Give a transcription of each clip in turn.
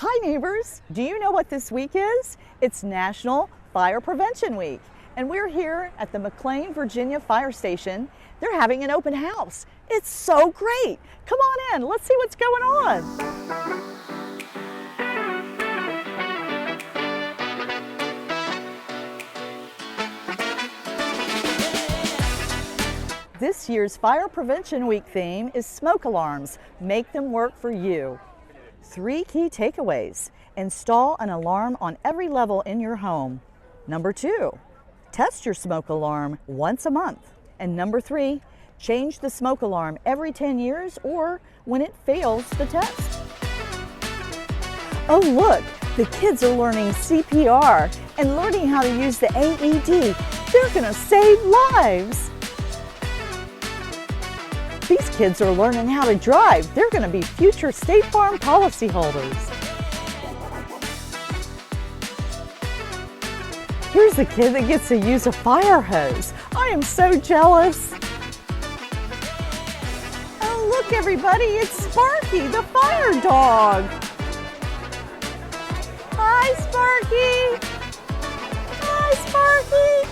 Hi neighbors! Do you know what this week is? It's National Fire Prevention Week, and we're here at the McLean, Virginia Fire Station. They're having an open house. It's so great! Come on in, let's see what's going on. This year's Fire Prevention Week theme is smoke alarms. Make them work for you. 3 key takeaways. Install an alarm on every level in your home. Number 2, test your smoke alarm once a month. And number 3, change the smoke alarm every 10 years or when it fails the test. Oh look, the kids are learning CPR and learning how to use the AED. They're gonna save lives. These kids are learning how to drive. They're going to be future State Farm policyholders. Here's a kid that gets to use a fire hose. I am so jealous. Oh, look everybody, it's Sparky, the fire dog. Hi, Sparky. Hi, Sparky.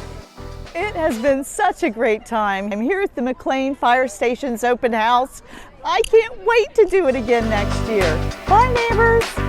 It has been such a great time. I'm here at the McLean Fire Station's open house. I can't wait to do it again next year. Bye, neighbors.